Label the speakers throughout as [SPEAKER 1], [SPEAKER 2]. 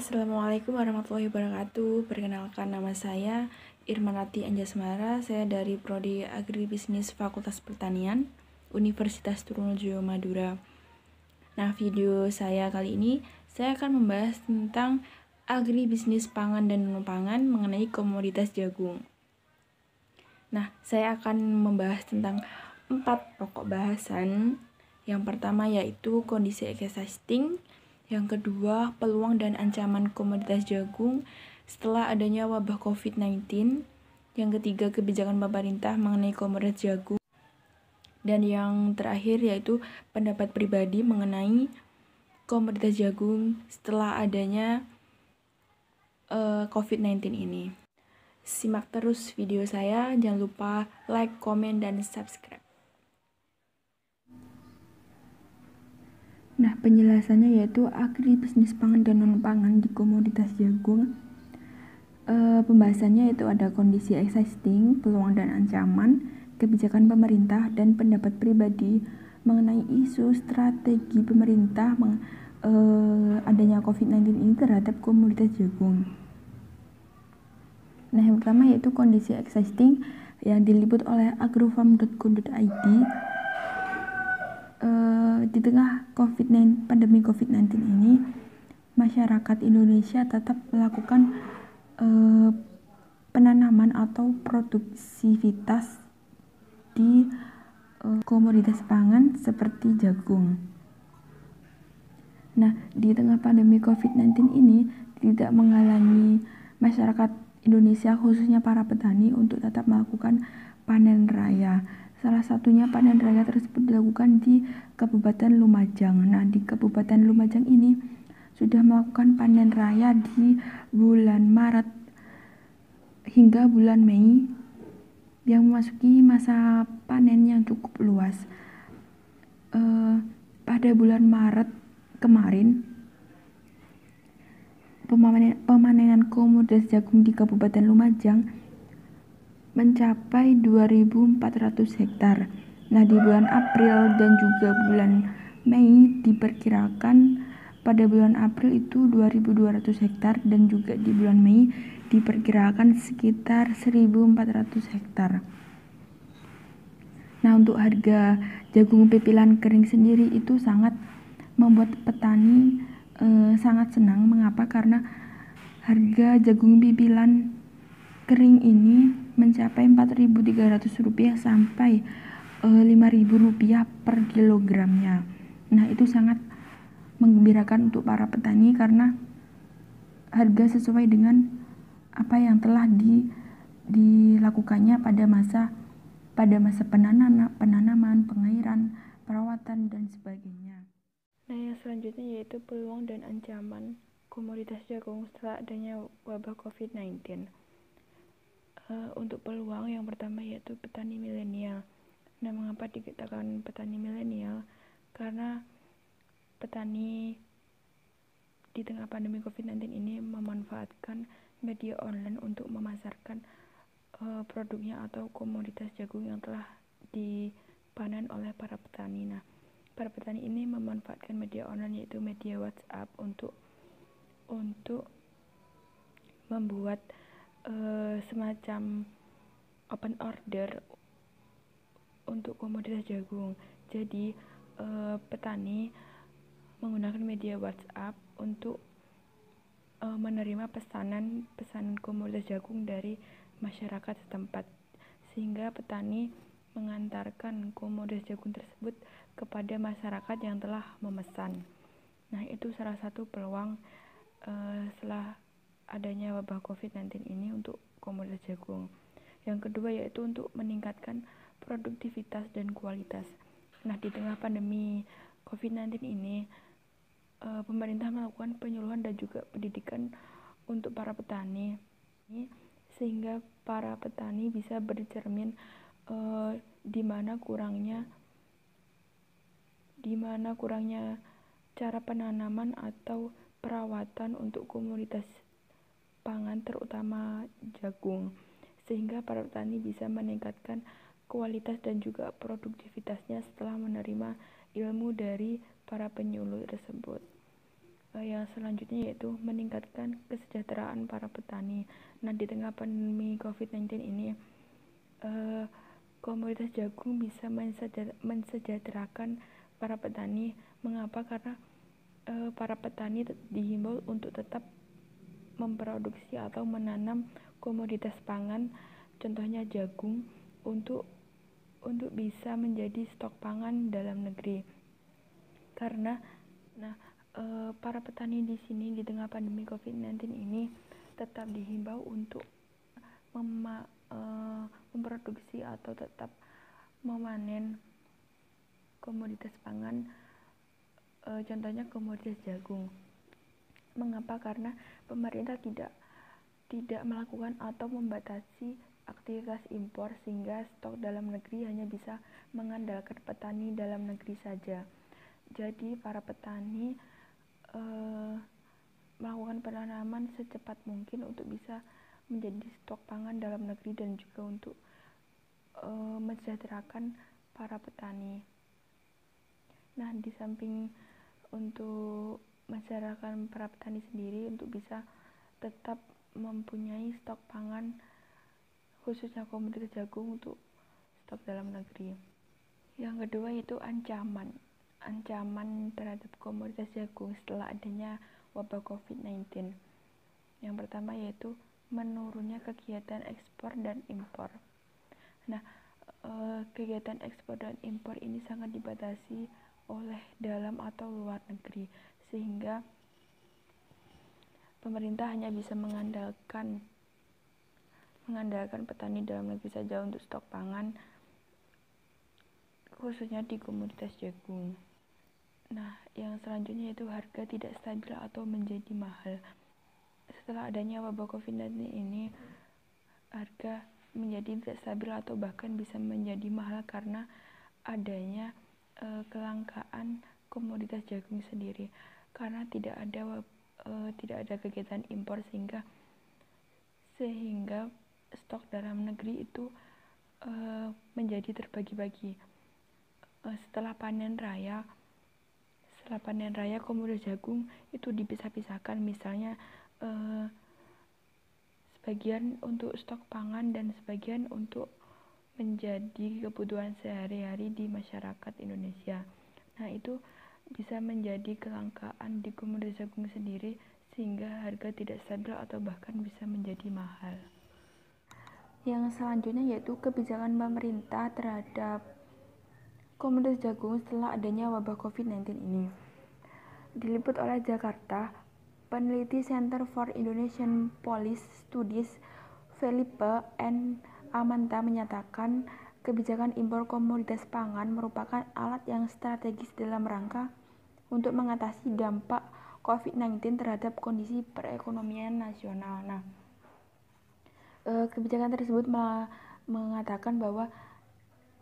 [SPEAKER 1] Assalamualaikum warahmatullahi wabarakatuh. Perkenalkan, nama saya Irmanati Anjasmara. Saya dari Prodi Agribisnis Fakultas Pertanian Universitas Trunojoyo Madura. Nah, video saya kali ini saya akan membahas tentang agribisnis pangan dan non pangan mengenai komoditas jagung. Nah, saya akan membahas tentang 4 pokok bahasan. Yang pertama yaitu kondisi existing. Yang kedua, peluang dan ancaman komoditas jagung setelah adanya wabah COVID-19. Yang ketiga, kebijakan pemerintah mengenai komoditas jagung. Dan yang terakhir yaitu pendapat pribadi mengenai komoditas jagung setelah adanya COVID-19 ini. Simak terus video saya, jangan lupa like, komen, dan subscribe. Nah, penjelasannya yaitu agribisnis pangan dan non-pangan di komoditas jagung. Pembahasannya yaitu ada kondisi existing, peluang dan ancaman, kebijakan pemerintah, dan pendapat pribadi mengenai isu strategi pemerintah adanya COVID-19 ini terhadap komoditas jagung. Nah, yang pertama yaitu kondisi existing yang diliput oleh agrofarm.co.id. Di tengah pandemi COVID-19 ini, masyarakat Indonesia tetap melakukan penanaman atau produktivitas di komoditas pangan seperti jagung. Nah, di tengah pandemi COVID-19 ini tidak menghalangi masyarakat Indonesia khususnya para petani untuk tetap melakukan panen raya. Salah satunya panen raya tersebut dilakukan di Kabupaten Lumajang. Nah, di Kabupaten Lumajang ini sudah melakukan panen raya di bulan Maret hingga bulan Mei yang memasuki masa panen yang cukup luas. Pada bulan Maret kemarin, pemanenan komoditas jagung di Kabupaten Lumajang mencapai 2.400 hektar. Nah, di bulan April dan juga bulan Mei diperkirakan pada bulan April itu 2.200 hektar dan juga di bulan Mei diperkirakan sekitar 1.400 hektar. Nah, untuk harga jagung pipilan kering sendiri itu sangat membuat petani sangat senang. Mengapa? Karena harga jagung pipilan kering ini mencapai Rp4.300 sampai Rp5.000 per kilogramnya. Nah, itu sangat menggembirakan untuk para petani karena harga sesuai dengan apa yang telah dilakukannya pada masa penanaman, pengairan, perawatan, dan sebagainya. Nah, yang selanjutnya yaitu peluang dan ancaman komoditas jagung setelah adanya wabah COVID-19. Untuk peluang yang pertama yaitu petani milenial. Nah, mengapa dikatakan petani milenial? Karena petani di tengah pandemi COVID-19 ini memanfaatkan media online untuk memasarkan produknya atau komoditas jagung yang telah dipanen oleh para petani. Nah, para petani ini memanfaatkan media online yaitu media WhatsApp untuk membuat semacam open order untuk komoditas jagung. Jadi petani menggunakan media WhatsApp untuk menerima pesanan komoditas jagung dari masyarakat setempat, sehingga petani mengantarkan komoditas jagung tersebut kepada masyarakat yang telah memesan. Nah, itu salah satu peluang setelah adanya wabah COVID-19 ini untuk komoditas jagung. Yang kedua yaitu untuk meningkatkan produktivitas dan kualitas. Nah, di tengah pandemi COVID-19 ini pemerintah melakukan penyuluhan dan juga pendidikan untuk para petani, sehingga para petani bisa bercermin di mana kurangnya cara penanaman atau perawatan untuk komoditas pangan terutama jagung, sehingga para petani bisa meningkatkan kualitas dan juga produktivitasnya setelah menerima ilmu dari para penyuluh tersebut. Yang selanjutnya yaitu meningkatkan kesejahteraan para petani. Nah, di tengah pandemi COVID-19 ini, komoditas jagung bisa mensejahterakan para petani. Mengapa? Karena para petani dihimbau untuk tetap memproduksi atau menanam komoditas pangan, contohnya jagung, untuk bisa menjadi stok pangan dalam negeri. Karena para petani di sini di tengah pandemi COVID-19 ini tetap dihimbau untuk memproduksi atau tetap memanen komoditas pangan, contohnya komoditas jagung. Mengapa? Karena pemerintah tidak melakukan atau membatasi aktivitas impor, sehingga stok dalam negeri hanya bisa mengandalkan petani dalam negeri saja. Jadi para petani melakukan penanaman secepat mungkin untuk bisa menjadi stok pangan dalam negeri dan juga untuk mensejahterakan para petani. Nah, di samping untuk mensejahterakan para petani sendiri untuk bisa tetap mempunyai stok pangan, khususnya komoditas jagung untuk stok dalam negeri. Yang kedua yaitu ancaman terhadap komoditas jagung setelah adanya wabah COVID-19. Yang pertama yaitu menurunnya kegiatan ekspor dan impor. Nah, kegiatan ekspor dan impor ini sangat dibatasi oleh dalam atau luar negeri, sehingga pemerintah hanya bisa mengandalkan petani dalam negeri saja untuk stok pangan, khususnya di komoditas jagung. Nah, yang selanjutnya yaitu harga tidak stabil atau menjadi mahal. Setelah adanya wabah COVID-19 ini, harga menjadi tidak stabil atau bahkan bisa menjadi mahal karena adanya kelangkaan komoditas jagung sendiri. Karena tidak ada kegiatan impor, sehingga stok dalam negeri itu menjadi terbagi-bagi. Setelah panen raya komoditas jagung itu dipisah-pisahkan, misalnya sebagian untuk stok pangan dan sebagian untuk menjadi kebutuhan sehari-hari di masyarakat Indonesia. Nah, itu bisa menjadi kelangkaan di komoditas jagung sendiri, sehingga harga tidak stabil atau bahkan bisa menjadi mahal. Yang selanjutnya yaitu kebijakan pemerintah terhadap komoditas jagung setelah adanya wabah COVID-19 ini. Diliput oleh Jakarta, peneliti Center for Indonesian Policy Studies Felipe N. Amanta menyatakan kebijakan impor komoditas pangan merupakan alat yang strategis dalam rangka untuk mengatasi dampak COVID-19 terhadap kondisi perekonomian nasional. Nah, kebijakan tersebut mengatakan bahwa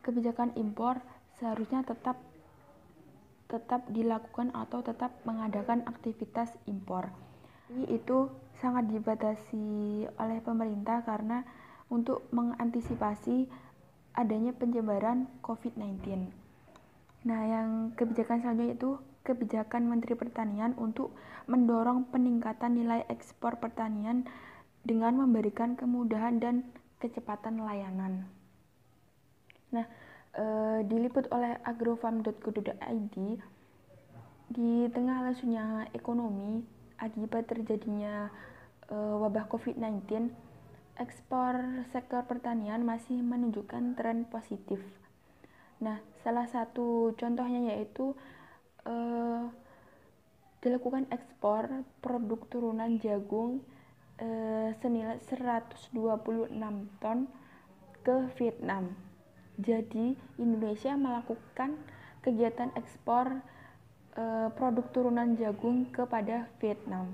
[SPEAKER 1] kebijakan impor seharusnya tetap dilakukan atau tetap mengadakan aktivitas impor. Itu sangat dibatasi oleh pemerintah karena untuk mengantisipasi adanya penyebaran COVID-19. Nah, yang kebijakan selanjutnya itu kebijakan Menteri Pertanian untuk mendorong peningkatan nilai ekspor pertanian dengan memberikan kemudahan dan kecepatan layanan. Nah, diliput oleh agrofarm.co.id, di tengah lesunya ekonomi akibat terjadinya wabah COVID-19, ekspor sektor pertanian masih menunjukkan tren positif. Nah, salah satu contohnya yaitu dilakukan ekspor produk turunan jagung senilai 126 ton ke Vietnam. Jadi Indonesia melakukan kegiatan ekspor produk turunan jagung kepada Vietnam.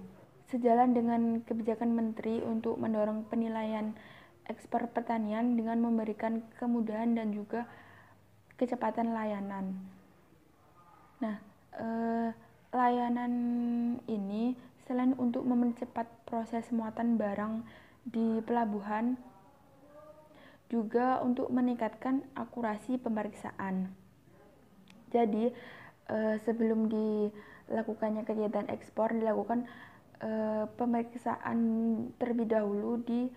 [SPEAKER 1] Sejalan dengan kebijakan Menteri untuk mendorong penilaian ekspor pertanian dengan memberikan kemudahan dan juga kecepatan layanan. Nah, layanan ini selain untuk mempercepat proses muatan barang di pelabuhan, juga untuk meningkatkan akurasi pemeriksaan. Jadi, sebelum dilakukannya kegiatan ekspor dilakukan pemeriksaan terlebih dahulu di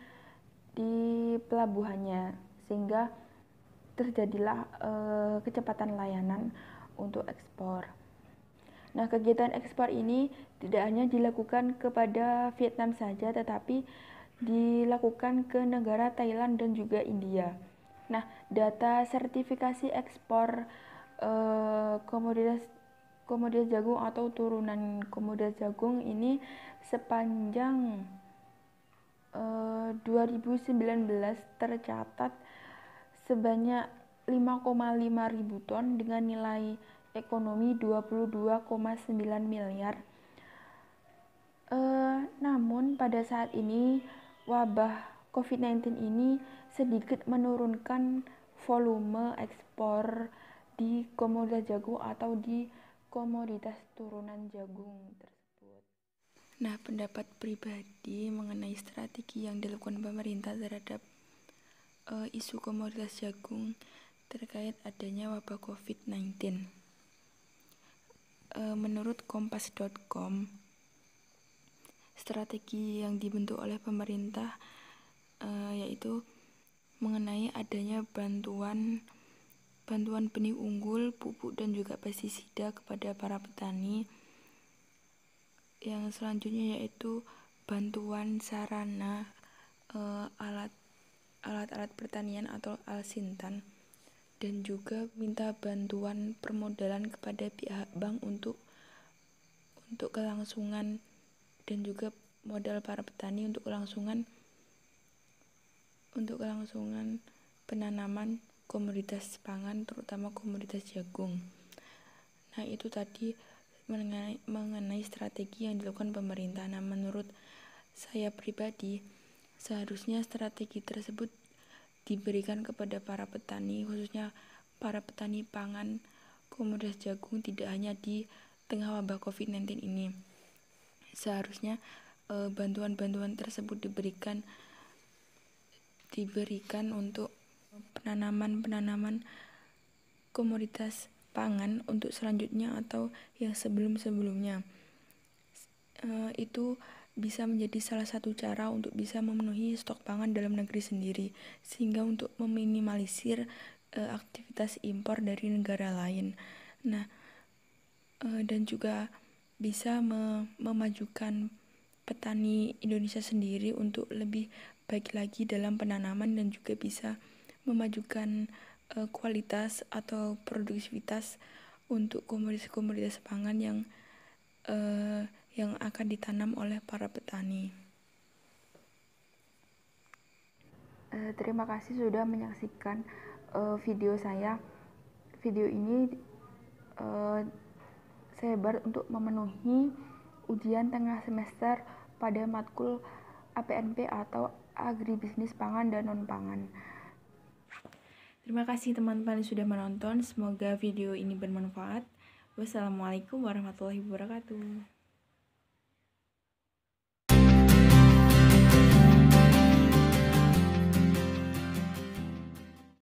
[SPEAKER 1] pelabuhannya, sehingga terjadilah kecepatan layanan untuk ekspor. Nah, kegiatan ekspor ini tidak hanya dilakukan kepada Vietnam saja, tetapi dilakukan ke negara Thailand dan juga India. Nah, data sertifikasi ekspor komoditas jagung atau turunan komoditas jagung ini sepanjang 2019 tercatat sebanyak 5,5 ribu ton dengan nilai ekonomi 22,9 miliar. Namun pada saat ini wabah COVID-19 ini sedikit menurunkan volume ekspor di komoditas jagung atau di komoditas turunan jagung tersebut. Nah, pendapat pribadi mengenai strategi yang dilakukan pemerintah terhadap isu komoditas jagung terkait adanya wabah COVID-19. Menurut kompas.com, strategi yang dibentuk oleh pemerintah yaitu mengenai adanya bantuan benih unggul, pupuk dan juga pestisida kepada para petani. Yang selanjutnya yaitu bantuan sarana alat-alat pertanian atau Alsintan, dan juga minta bantuan permodalan kepada pihak bank untuk kelangsungan dan juga modal para petani untuk kelangsungan penanaman komoditas pangan, terutama komoditas jagung. Nah, itu tadi mengenai strategi yang dilakukan pemerintah. Nah, menurut saya pribadi, seharusnya strategi tersebut diberikan kepada para petani, khususnya para petani pangan komoditas jagung, tidak hanya di tengah wabah COVID-19 ini. Seharusnya bantuan-bantuan tersebut diberikan untuk penanaman komoditas pangan untuk selanjutnya atau yang sebelum-sebelumnya. Itu bisa menjadi salah satu cara untuk bisa memenuhi stok pangan dalam negeri sendiri, sehingga untuk meminimalisir aktivitas impor dari negara lain. Nah, dan juga bisa memajukan petani Indonesia sendiri untuk lebih baik lagi dalam penanaman, dan juga bisa memajukan kualitas atau produktivitas untuk komoditas pangan yang akan ditanam oleh para petani. Terima kasih sudah menyaksikan video saya. Video ini saya buat untuk memenuhi ujian tengah semester pada matkul APNP atau Agribisnis Pangan dan Non-Pangan. Terima kasih teman-teman sudah menonton. Semoga video ini bermanfaat. Wassalamualaikum warahmatullahi wabarakatuh.